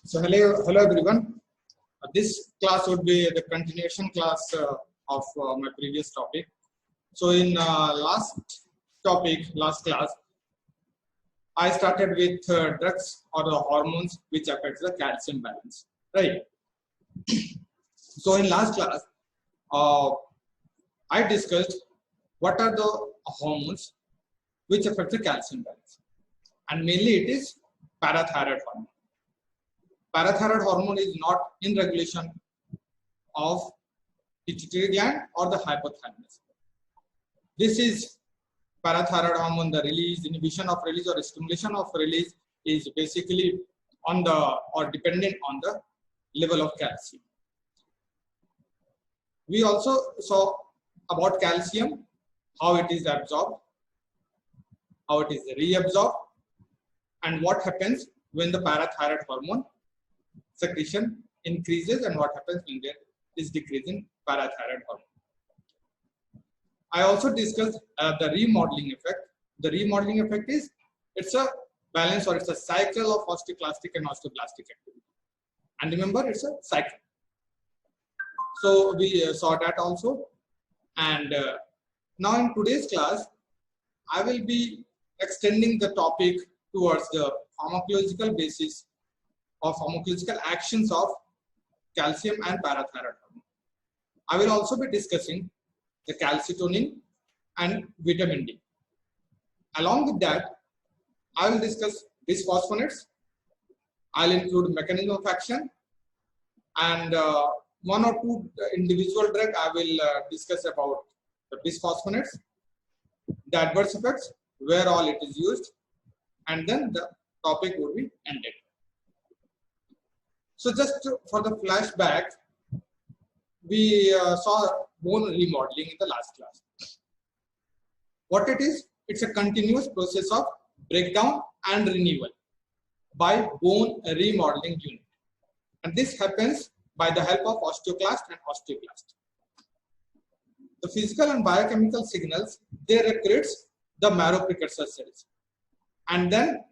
So hello everyone. This class would be the continuation class of my previous topic. So in last class, I started with drugs or the hormones which affects the calcium balance, right? So in last class, I discussed what are the hormones which affect the calcium balance, and mainly it is parathyroid hormone. Parathyroid hormone is not in regulation of pituitary gland or the hypothalamus. This is parathyroid hormone. The release, inhibition of release or stimulation of release is basically on the or dependent on the level of calcium. We also saw about calcium, how it is absorbed, how it is reabsorbed, and what happens when the parathyroid hormone secretion increases and what happens when there is decrease in parathyroid hormone. I also discussed the remodeling effect. The remodeling effect is it's a balance or it's a cycle of osteoclastic and osteoblastic activity. And remember, it's a cycle. So we saw that also. And now in today's class, I will be extending the topic towards the pharmacological basis or pharmacological actions of calcium and parathyroid hormone. I will also be discussing the calcitonin and vitamin D. Along with that, I will discuss bisphosphonates. I'll include mechanism of action, and one or two individual drug I will discuss about the bisphosphonates, the adverse effects, where all it is used, and then the topic will be ended. So just for the flashback, we saw bone remodeling in the last class. What it is? It's a continuous process of breakdown and renewal by bone remodeling unit. And this happens by the help of osteoclast and osteoblast. The physical and biochemical signals, they recruits the marrow precursor cells. And then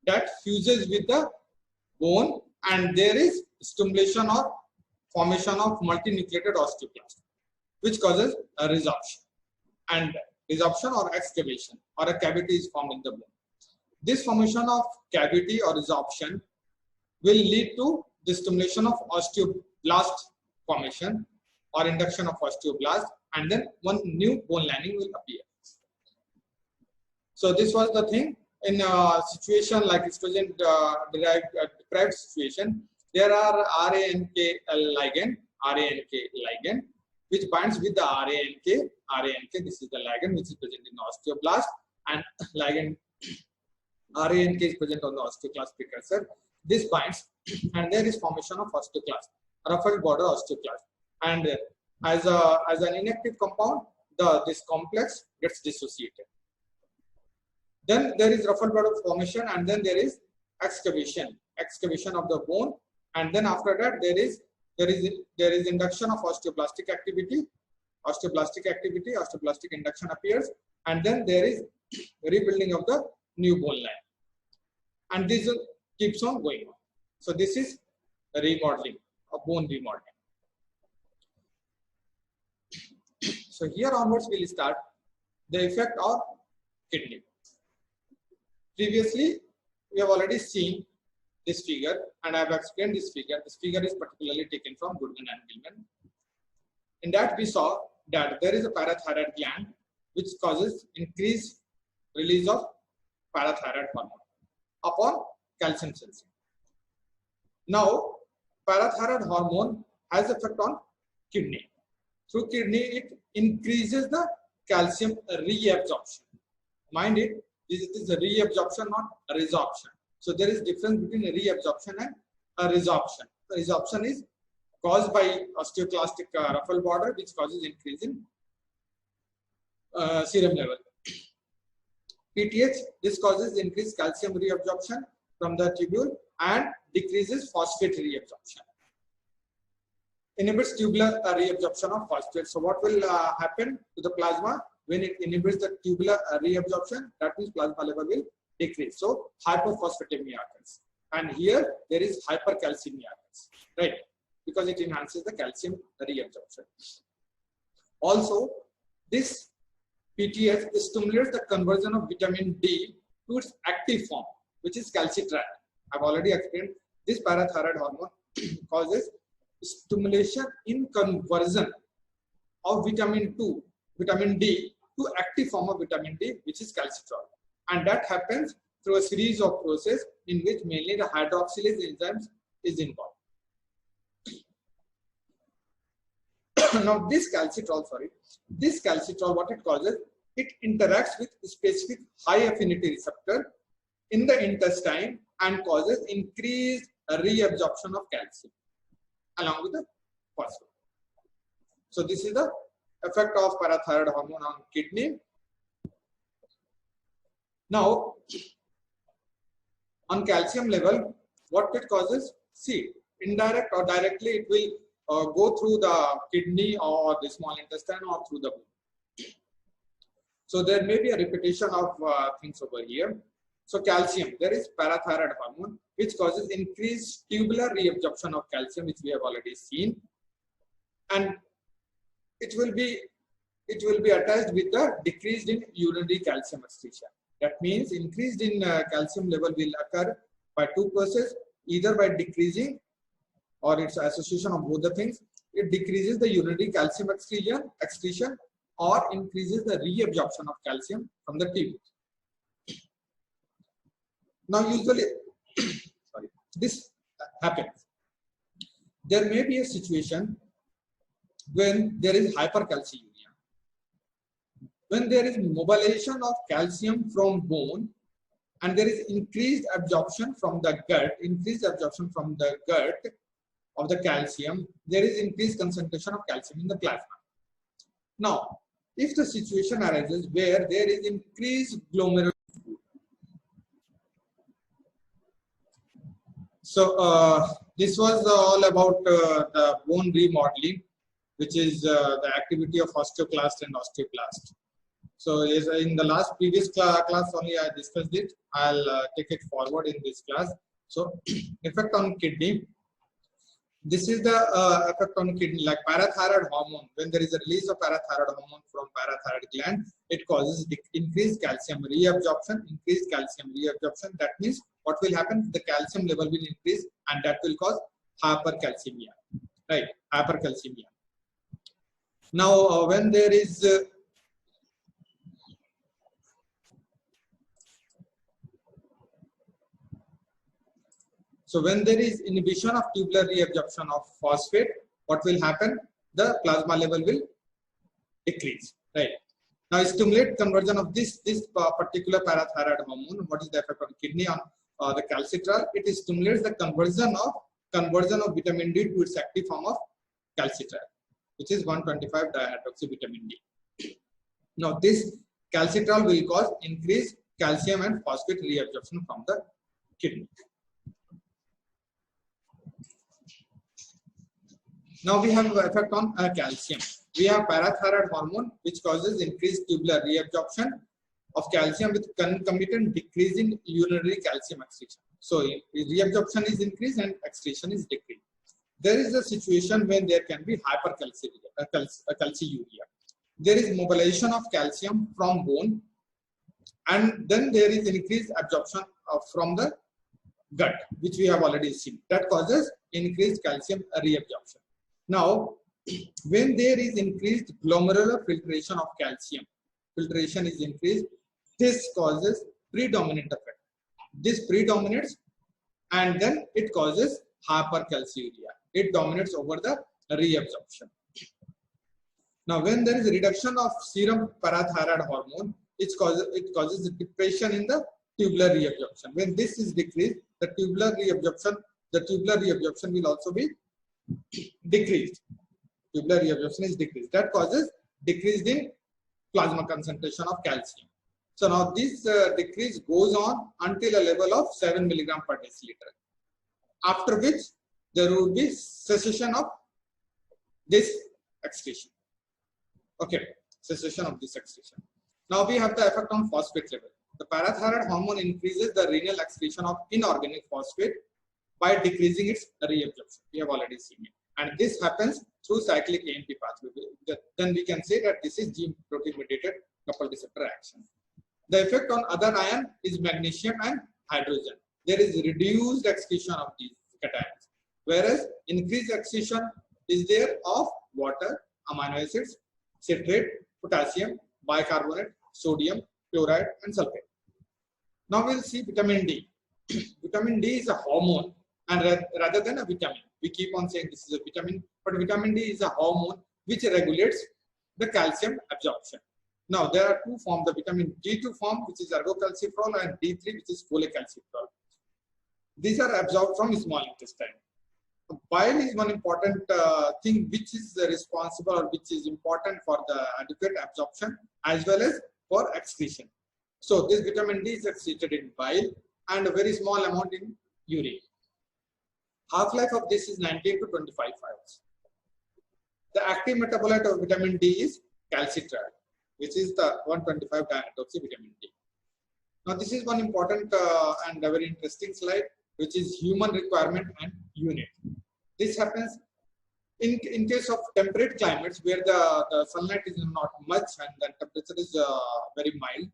that fuses with the bone, and there is stimulation or formation of multinucleated osteoclast, which causes a resorption. And resorption or excavation or a cavity is formed in the bone. This formation of cavity or resorption will lead to the stimulation of osteoblast formation or induction of osteoblast, and then one new bone lining will appear. So this was the thing. In a situation like estrogen deprived situation, there are RANK ligand, which binds with the RANK. This is the ligand which is present in the osteoblast, and ligand RANK is present on the osteoclast precursor. This binds, and there is formation of osteoclast, ruffled border osteoclast, and as an inactive compound, this complex gets dissociated. Then there is ruffled border formation, and then there is excavation of the bone, and then after that there is induction of osteoblastic activity. Osteoblastic induction appears, and then there is rebuilding of the new bone line, and this keeps on going on. So this is remodeling, a bone remodeling. So here onwards we will start the effect of kidney. Previously, we have already seen this figure, and I have explained this figure. This figure is particularly taken from Goodman and Gilman. In that, we saw that there is a parathyroid gland which causes increased release of parathyroid hormone upon calcium sensing. Now, parathyroid hormone has effect on kidney. Through kidney, it increases the calcium reabsorption. Mind it, this is a reabsorption, not a resorption. So there is difference between a reabsorption and a resorption. The resorption is caused by osteoclastic ruffle border, which causes increase in serum level. PTH, this causes increased calcium reabsorption from the tubule and decreases phosphate reabsorption. Inhibits tubular reabsorption of phosphate. So what will happen to the plasma when it inhibits the tubular reabsorption? That means plasma level will decrease. So hypophosphatemia occurs. and here there is hypercalcemia, right? Because it enhances the calcium reabsorption. Also, this PTH stimulates the conversion of vitamin D to its active form, which is calcitriol. I've already explained this parathyroid hormone causes stimulation in conversion of vitamin D to active form of vitamin D, which is calcitriol, and that happens through a series of processes in which mainly the hydroxylase enzymes is involved. Now this calcitriol, what it causes, it interacts with specific high affinity receptor in the intestine and causes increased reabsorption of calcium along with the phosphorus. So this is the effect of parathyroid hormone on kidney. Now, on calcium level, what it causes? See, indirect or directly, it will go through the kidney or the small intestine or through the bone. So there may be a repetition of things over here. So calcium, there is parathyroid hormone, which causes increased tubular reabsorption of calcium, which we have already seen, and it will be attached with the decreased in urinary calcium excretion. That means increased in calcium level will occur by two processes, either by decreasing or its association of both the things. It decreases the urinary calcium excretion or increases the reabsorption of calcium from the tubule. Now usually this happens. There may be a situation when there is hypercalciuria. When there is mobilization of calcium from bone and there is increased absorption from the gut, of the calcium, there is increased concentration of calcium in the plasma. Now, if the situation arises where there is increased glomerular, so this was all about the bone remodeling, which is the activity of osteoclast and osteoblast. So in the previous class only I discussed it. I'll take it forward in this class. So effect on kidney. This is the effect on kidney, like parathyroid hormone. When there is a release of parathyroid hormone from parathyroid gland, it causes increased calcium reabsorption. That means what will happen? The calcium level will increase, and that will cause hypercalcemia. Right? Hypercalcemia. Now, when there is so when there is inhibition of tubular reabsorption of phosphate, what will happen? The plasma level will decrease. Right? Now, stimulate conversion of this particular parathyroid hormone. What is the effect on kidney on the calcitriol? It stimulates the conversion of vitamin D to its active form of calcitriol, which is 1,25-dihydroxyvitamin D. Now, this calcitriol will cause increased calcium and phosphate reabsorption from the kidney. Now we have effect on calcium. We have parathyroid hormone, which causes increased tubular reabsorption of calcium with concomitant decrease in urinary calcium excretion. So reabsorption is increased and excretion is decreased. There is a situation when there can be hypercalciuria. There is mobilization of calcium from bone, and then there is increased absorption from the gut, which we have already seen. That causes increased calcium reabsorption. Now, when there is increased glomerular filtration of calcium, filtration is increased, this causes predominant effect. This predominates, and then it causes hypercalciuria. It dominates over the reabsorption. Now, when there is a reduction of serum parathyroid hormone, it causes depression in the tubular reabsorption. When this is decreased, the tubular reabsorption will also be decreased. Tubular reabsorption is decreased. That causes decrease in plasma concentration of calcium. So now this decrease goes on until a level of 7 milligram per deciliter. After which there will be cessation of this excretion. Okay, cessation of this excretion. Now we have the effect on phosphate level. The parathyroid hormone increases the renal excretion of inorganic phosphate by decreasing its reabsorption. We have already seen it. And this happens through cyclic AMP pathway. Then we can say that this is gene protein mediated coupled receptor action. The effect on other ion is magnesium and hydrogen. There is reduced excretion of these cations, whereas increased excretion is there of water, amino acids, citrate, potassium, bicarbonate, sodium, chloride, and sulfate. Now we'll see vitamin D. Vitamin D is a hormone, and rather than a vitamin. We keep on saying this is a vitamin, but vitamin D is a hormone which regulates the calcium absorption. Now there are two forms: the vitamin D2 form, which is ergocalciferol, and D3, which is cholecalciferol. These are absorbed from small intestine. Bile is one important thing which is responsible or which is important for the adequate absorption as well as for excretion. So this vitamin D is excreted in bile and a very small amount in urine. Half-life of this is 19 to 25 hours. The active metabolite of vitamin D is calcitriol, which is the 125 dihydroxyvitamin D. Now this is one important and a very interesting slide, which is human requirement and unit. This happens in case of temperate climates where the sunlight is not much and the temperature is very mild.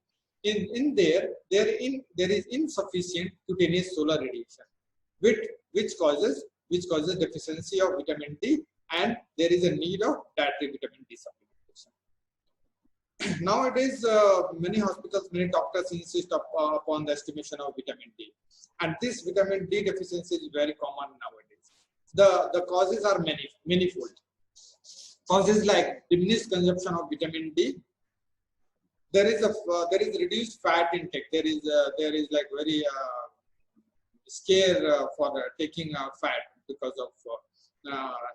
There is insufficient cutaneous solar radiation, which causes deficiency of vitamin D, and there is a need of dietary vitamin D supplementation. Nowadays, many hospitals, many doctors insist upon the estimation of vitamin D, and this vitamin D deficiency is very common nowadays. The causes are manifold. Causes like diminished consumption of vitamin D. There is reduced fat intake. There is like very scare for taking fat because of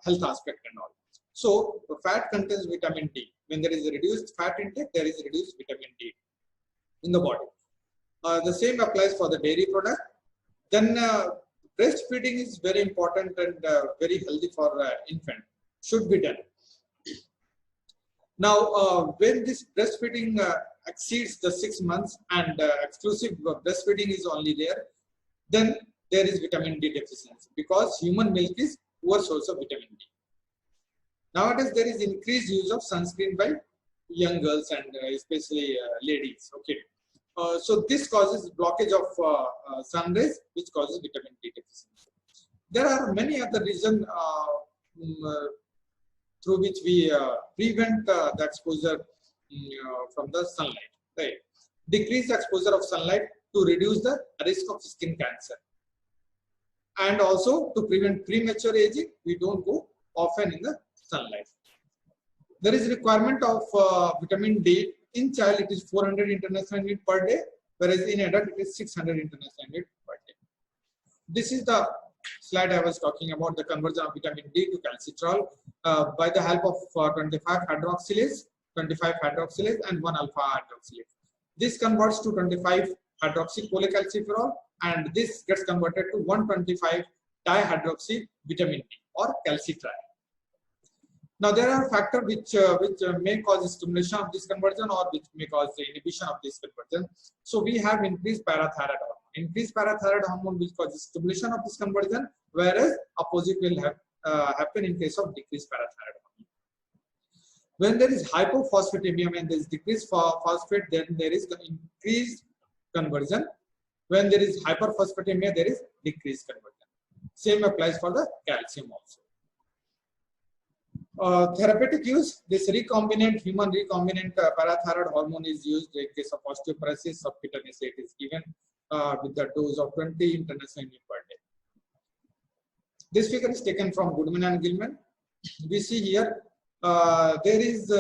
health aspect and all. So fat contains vitamin D. When there is a reduced fat intake, there is reduced vitamin D in the body. The same applies for the dairy product. Then breastfeeding is very important and very healthy for infant. Should be done. Now, when this breastfeeding exceeds the 6 months and exclusive breastfeeding is only there, then there is vitamin D deficiency because human milk is poor source of vitamin D. Nowadays, there is increased use of sunscreen by young girls and especially ladies. Okay, so this causes blockage of sun rays, which causes vitamin D deficiency. There are many other reasons through which we prevent the exposure from the sunlight. Right, decrease exposure of sunlight to reduce the risk of skin cancer, and also to prevent premature aging. We don't go often in the sunlight. There is requirement of vitamin D. In child, it is 400 international unit per day, whereas in adult, it is 600 international unit per day. This is the slide I was talking about, the conversion of vitamin D to calcitriol by the help of 25 hydroxylase, and 1 alpha hydroxylase. This converts to 25 hydroxycholecalciferol, and this gets converted to 125 dihydroxyvitamin D or calcitriol. Now there are factors which may cause stimulation of this conversion or which may cause the inhibition of this conversion. So we have increased parathyroid hormone. Increased parathyroid hormone will cause stimulation of this conversion, whereas opposite will happen in case of decreased parathyroid hormone. When there is hypophosphatemia, when there is decreased phosphate, then there is increased conversion. When there is hyperphosphatemia, there is decreased conversion. Same applies for the calcium also. Therapeutic use, this human recombinant parathyroid hormone is used in case of osteoporosis subcutaneous. It is given with the dose of 20 international units per day. This figure is taken from Goodman and Gilman. We see here there is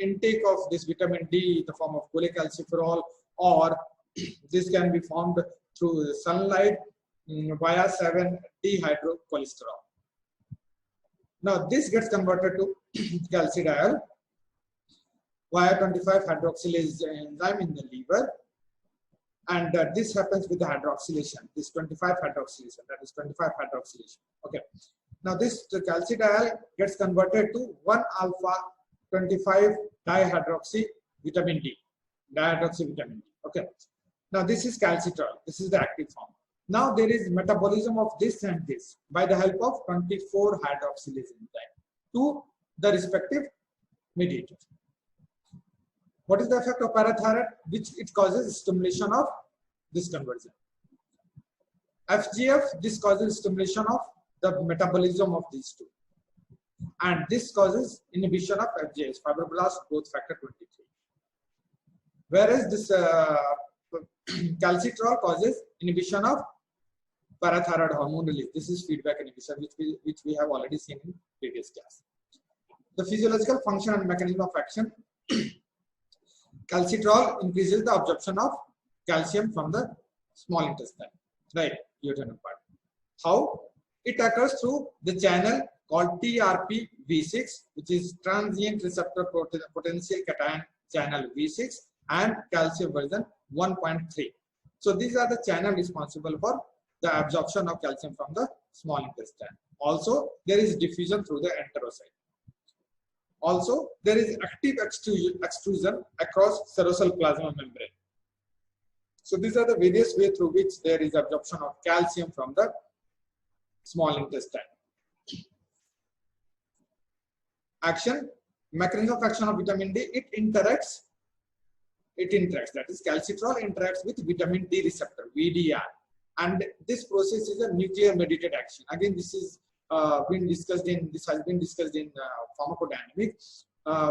intake of this vitamin D in the form of cholecalciferol, or this can be formed through sunlight via 7-dehydrocholesterol. Now this gets converted to calcidiol via 25 hydroxylase enzyme in the liver, and this happens with the hydroxylation. This 25 hydroxylation, that is 25 hydroxylation. Okay. Now this calcidiol gets converted to 1 alpha 25 dihydroxy vitamin D. Dihydroxyvitamin D. Okay. Now this is calcitriol. This is the active form. Now there is metabolism of this and this by the help of 24 hydroxylase enzyme to the respective mediator. What is the effect of parathyroid? Which it causes stimulation of this conversion. FGF, this causes stimulation of the metabolism of these two. And this causes inhibition of FGF, fibroblast growth factor 23. Whereas this calcitriol causes inhibition of parathyroid hormone release. This is feedback inhibition, which we have already seen in previous class. The physiological function and mechanism of action. Calcitriol increases the absorption of calcium from the small intestine, right, duodenal part. How? It occurs through the channel called TRPV6, which is transient receptor potential cation channel V6 and calcium version 1.3. So these are the channel responsible for the absorption of calcium from the small intestine. Also, there is diffusion through the enterocyte. Also, there is active extrusion across serosal plasma membrane. So these are the various ways through which there is absorption of calcium from the small intestine. Action, mechanism of action of vitamin D, it interacts, that is calcitriol interacts with vitamin D receptor, VDR. And this process is a nuclear mediated action. Again, this is has been discussed in pharmacodynamics.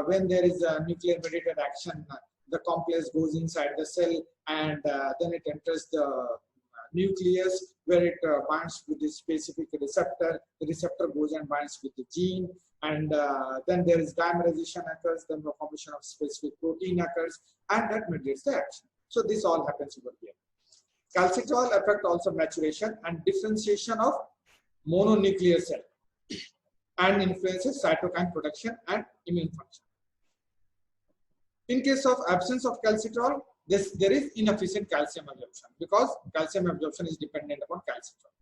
When there is a nuclear mediated action, the complex goes inside the cell and then it enters the nucleus where it binds with the specific receptor. The receptor goes and binds with the gene, and then there is dimerization occurs, then the formation of specific protein occurs, and that mediates the action. So this all happens over here. Calcitriol affect also maturation and differentiation of mononuclear cell and influences cytokine production and immune function. In case of absence of calcitriol, there is inefficient calcium absorption because calcium absorption is dependent upon calcitriol.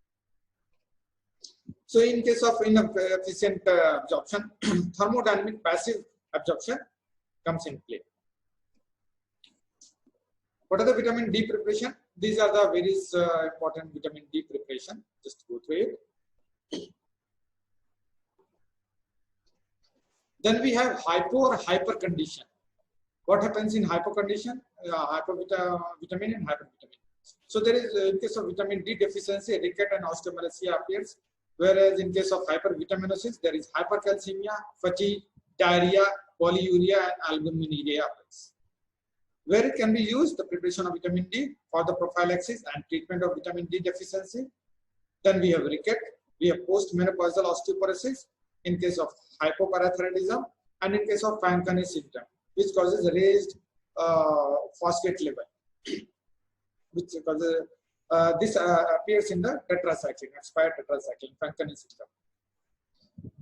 So in case of inefficient absorption, thermodynamic passive absorption comes in play. What are the vitamin D preparation? These are the various important vitamin D preparation. Just go through it. Then we have hypo or hyper condition. What happens in hypo condition? Hypovitamin and hypervitamin. So there is, in case of vitamin D deficiency, ricket and osteomalacia appears. Whereas in case of hypervitaminosis, there is hypercalcemia, fatigue, diarrhea, polyuria, and albuminuria appears. Where it can be used, the preparation of vitamin D for the prophylaxis and treatment of vitamin D deficiency. Then we have ricket, we have postmenopausal osteoporosis in case of hypoparathyroidism, and in case of Fanconi syndrome, which causes raised phosphate level, which causes this appears in the tetracycline, expired tetracycline, Fanconi syndrome.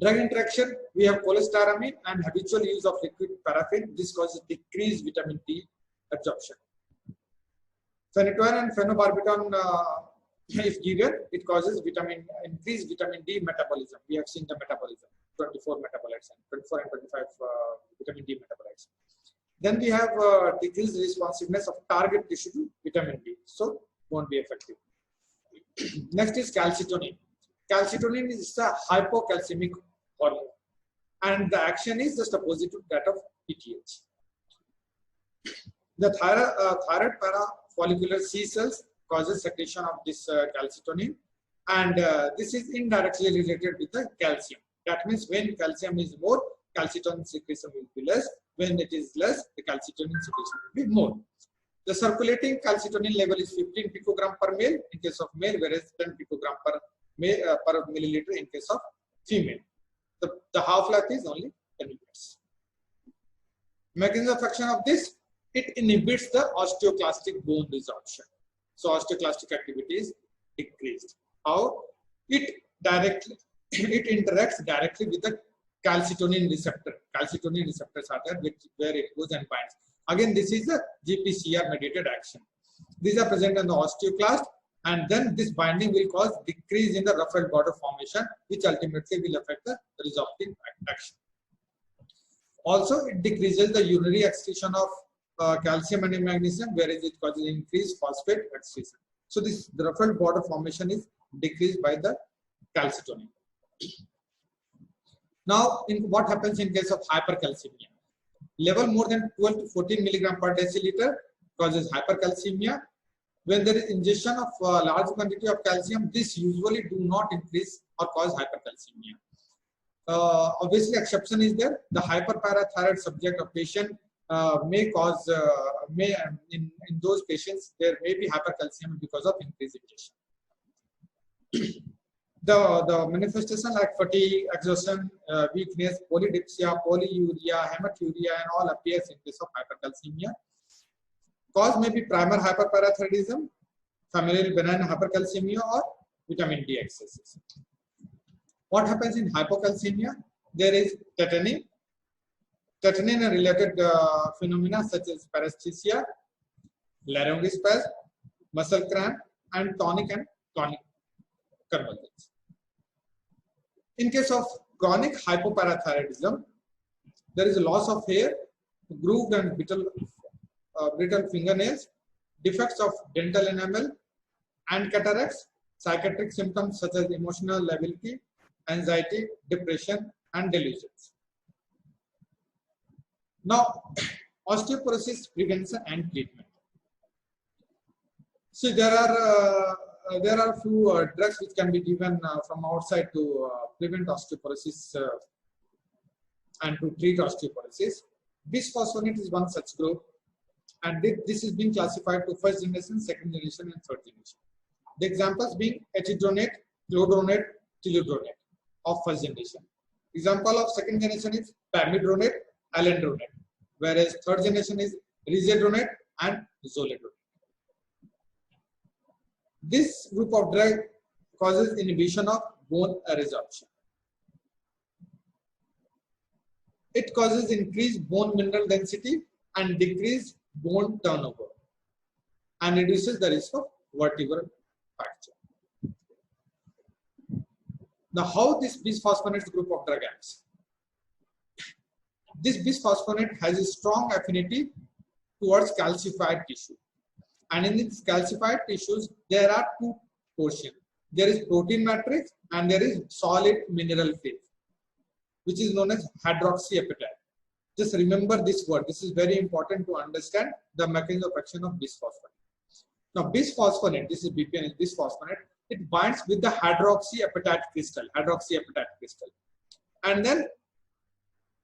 Drug interaction, we have cholestyramine and habitual use of liquid paraffin. This causes decreased vitamin D absorption. Phenytoin and phenobarbital, if given, it causes increased vitamin D metabolism. We have seen the metabolism, 24 metabolites, and 24 and 25 vitamin D metabolites. Then we have decreased responsiveness of target tissue to vitamin D, so won't be effective. Next is calcitonin. Calcitonin is a hypocalcemic hormone, and the action is just opposite to that of PTH. The thyroid parafollicular C cells causes secretion of this calcitonin, and this is indirectly related with the calcium. That means when calcium is more, calcitonin secretion will be less. When it is less, the calcitonin secretion will be more. The circulating calcitonin level is 15 picogram per male in case of male, whereas 10 picogram per milliliter in case of female. The half-life is only 10 minutes. Mechanism of action of this, it inhibits the osteoclastic bone resorption. So osteoclastic activity is decreased. How? It interacts directly with the calcitonin receptor. Calcitonin receptors are there where it goes and binds. Again, this is a GPCR mediated action. These are present in the osteoclast, and then this binding will cause decrease in the ruffled border formation, which ultimately will affect the resorptive action. Also, it decreases the urinary excretion of calcium and magnesium, whereas it causes increased phosphate extraction. So this the ruffled border formation is decreased by the calcitonin. Now, what happens in case of hypercalcemia? Level more than 12 to 14 milligram per deciliter causes hypercalcemia. When there is ingestion of large quantity of calcium, this usually do not increase or cause hypercalcemia. Obviously, exception is there. The hyperparathyroid subject of patient may cause, in those patients, there may be hypercalcemia because of increased ingestion. The manifestation like fatigue, exhaustion, weakness, polydipsia, polyuria, hematuria, and all appears in case of hypercalcemia. Cause may be primary hyperparathyroidism, familial benign hypercalcemia, or vitamin D excesses. What happens in hypocalcemia? There is tetany. Tetany and related phenomena such as paresthesia, laryngospasm, muscle cramp, and tonic and clonic convulsions. In case of chronic hypoparathyroidism, there is a loss of hair, grooved and brittle fingernails, defects of dental enamel, and cataracts, psychiatric symptoms such as emotional lability, anxiety, depression, and delusions. Now, osteoporosis prevention and treatment. See, there are few drugs which can be given from outside to prevent osteoporosis and to treat osteoporosis. Bisphosphonate is one such group, and this is being classified to first generation, second generation, and third generation. The examples being etidronate, clodronate, telludronate of first generation. Example of second generation is pamidronate, alendronate, whereas third generation is risedronate and zoledronate. This group of drug causes inhibition of bone resorption. It causes increased bone mineral density and decreased bone turnover, and reduces the risk of vertebral fracture. Now, how this bisphosphonate group of drug acts? This bisphosphonate has a strong affinity towards calcified tissue. And in these calcified tissues, there are two portions. There is protein matrix and there is solid mineral phase, which is known as hydroxyapatite. Just remember this word. This is very important to understand the mechanism of action of bisphosphonate. Now, bisphosphonate, this is BPN, bisphosphonate, it binds with the hydroxyapatite crystal, and then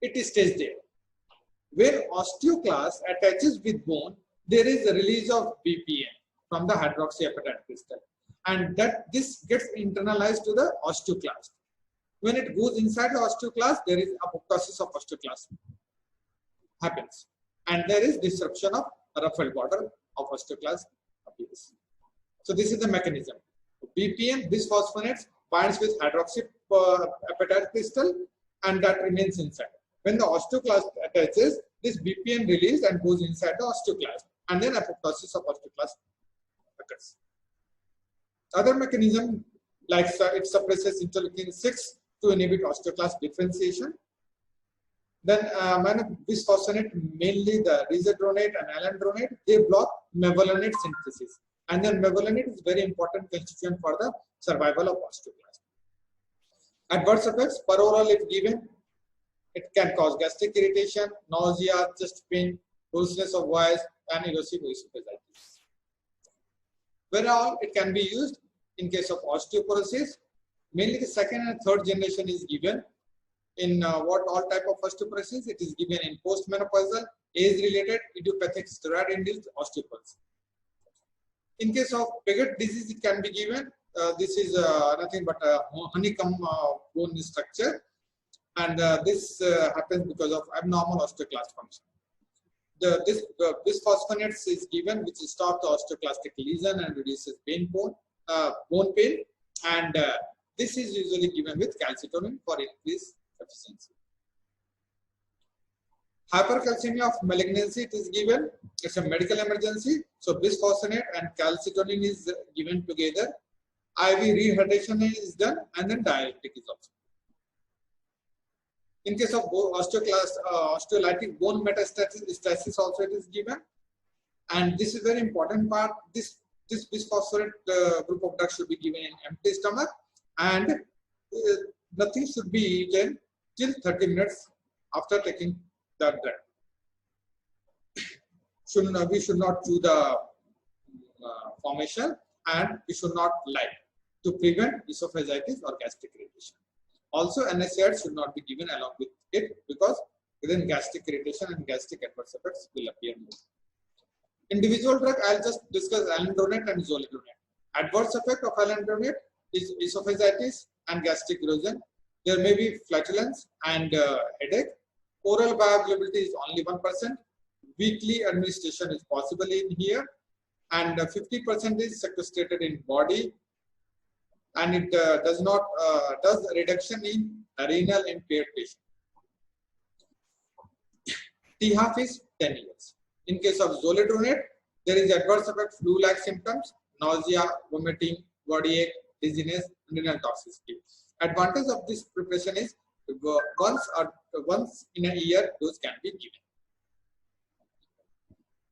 it stays there. When osteoclast attaches with bone, there is a release of BPN from the hydroxyapatite crystal, and this gets internalized to the osteoclast. When it goes inside the osteoclast, there is apoptosis of osteoclast happens, and there is disruption of ruffled border of osteoclast appears. So this is the mechanism. BPN, bisphosphonates, binds with hydroxyapatite crystal, and that remains inside. When the osteoclast attaches, this BPN released and goes inside the osteoclast, and then apoptosis of osteoclast occurs. Other mechanism, like it suppresses interleukin 6 to inhibit osteoclast differentiation. Then bisphosphonate, mainly the risedronate and alendronate, they block mevalonate synthesis. And then mevalonate is very important constituent for the survival of osteoclast. Adverse effects, peroral if given, it can cause gastric irritation, nausea, chest pain, hoarseness of voice, and erosive esophagitis. Whereas it can be used in case of osteoporosis. Mainly the second and third generation is given in what all type of osteoporosis. It is given in postmenopausal, age-related, idiopathic steroid-induced osteoporosis. In case of Paget disease, it can be given. This is nothing but a honeycomb bone structure, and this happens because of abnormal osteoclast function. This bisphosphonates is given, which stops the osteoclastic lesion and reduces bone pain, and this is usually given with calcitonin for increased efficiency. Hypercalcemia of malignancy, it is given. It's a medical emergency. So bisphosphonate and calcitonin is given together. IV rehydration is done, and then diuretic is also. In case of osteolytic bone metastasis also it is given. And this is very important part. This bisphosphonate group of drugs should be given in empty stomach, and nothing should be eaten till 30 minutes after taking the drug. We should not chew the formation, and we should not lie to prevent esophagitis or gastric irritation. Also, NSAID should not be given along with it, because then gastric irritation and gastric adverse effects will appear more. Individual drug, I'll just discuss alendronate and zoledronate. Adverse effect of alendronate is esophagitis and gastric erosion. There may be flatulence and headache. Oral bioavailability is only 1%. Weekly administration is possible in here, and 50% is sequestrated in body, and it does reduction in renal impaired patient. T-half is 10 years. In case of zoledronate, there is adverse effect flu-like symptoms, nausea, vomiting, body ache, dizziness, renal toxicity. Advantage of this preparation is once in a year those can be given.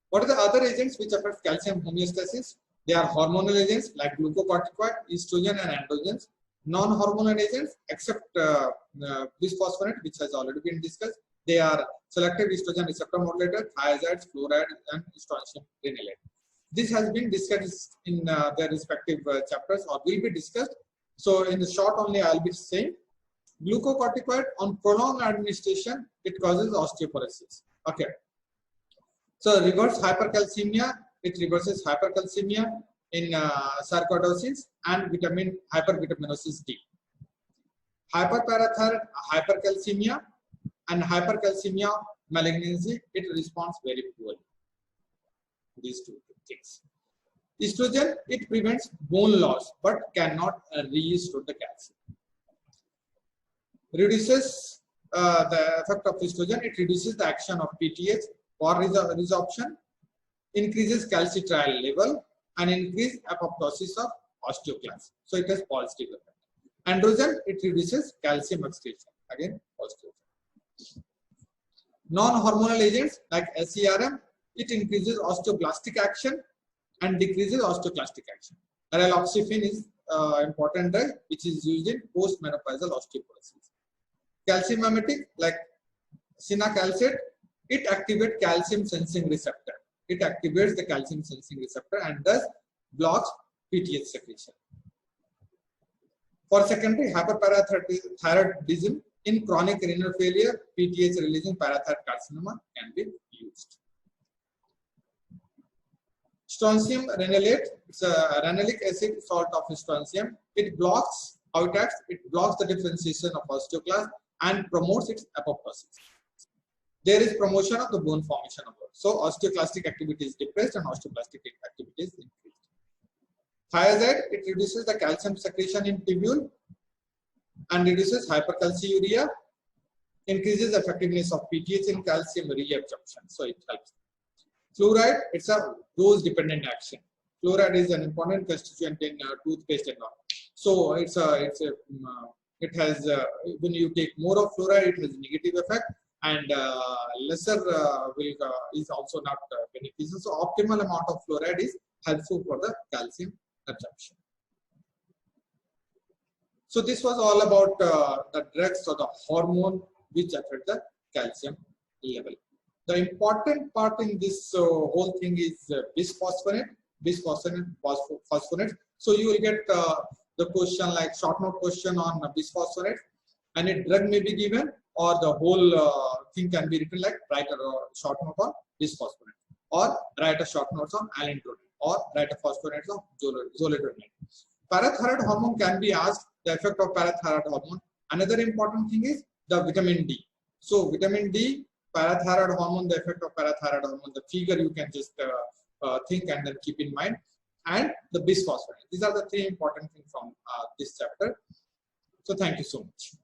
What are the other agents which affect calcium homeostasis? They are hormonal agents like glucocorticoid, estrogen, and androgens. Non-hormonal agents, except bisphosphonate, which has already been discussed, they are selective estrogen receptor modulator, thiazides, fluoride, and strontium renalate. This has been discussed in their respective chapters, or will be discussed. So, in the short only, I will be saying glucocorticoid on prolonged administration, it causes osteoporosis. Okay. So, reverse hypercalcemia, it reverses hypercalcemia in sarcoidosis and hypervitaminosis D. Hyperparathyroid hypercalcemia and hypercalcemia malignancy, it responds very poorly. These two things. Estrogen, it prevents bone loss but cannot restore the calcium. Reduces the effect of estrogen, it reduces the action of PTH for resorption, increases calcitriol level, and increase apoptosis of osteoclast. So it has positive effect. Androgen, it reduces calcium excretion. Again, positive effect. Non-hormonal agents like SERM, it increases osteoblastic action and decreases osteoclastic action. Raloxifene is important drug which is used in post-menopausal osteoporosis. Calcium mimetic like cinacalcet, it activates calcium sensing receptor. It activates the calcium sensing receptor and thus blocks PTH secretion. For secondary hyperparathyroidism, in chronic renal failure, PTH releasing parathyroid carcinoma can be used. Strontium renalate, it's a renalic acid salt of strontium. It blocks, how it acts? It blocks the differentiation of osteoclast and promotes its apoptosis. There is promotion of the bone formation of bone. So osteoclastic activity is depressed and osteoblastic activity is increased. Thiazide, it reduces the calcium secretion in tubule and reduces hypercalciuria, increases effectiveness of PTH in calcium reabsorption. So it helps. Fluoride, it's a dose dependent action. Fluoride is an important constituent in toothpaste and all. So it has when you take more of fluoride, it has a negative effect, and lesser is also not beneficial. So optimal amount of fluoride is helpful for the calcium absorption. So this was all about the drugs or the hormone which affect the calcium level. The important part in this whole thing is bisphosphonate. So you will get the question like short note question on bisphosphonate, and a drug may be given, or the whole thing can be written like write a short note on bisphosphonate, or write a short notes on alendronate, or write a phosphonates of zoledronate. Parathyroid hormone can be asked, the effect of parathyroid hormone. Another important thing is the vitamin D. So vitamin D, parathyroid hormone, the effect of parathyroid hormone, the figure you can just think and then keep in mind, and the bisphosphonate. These are the three important things from this chapter. So thank you so much.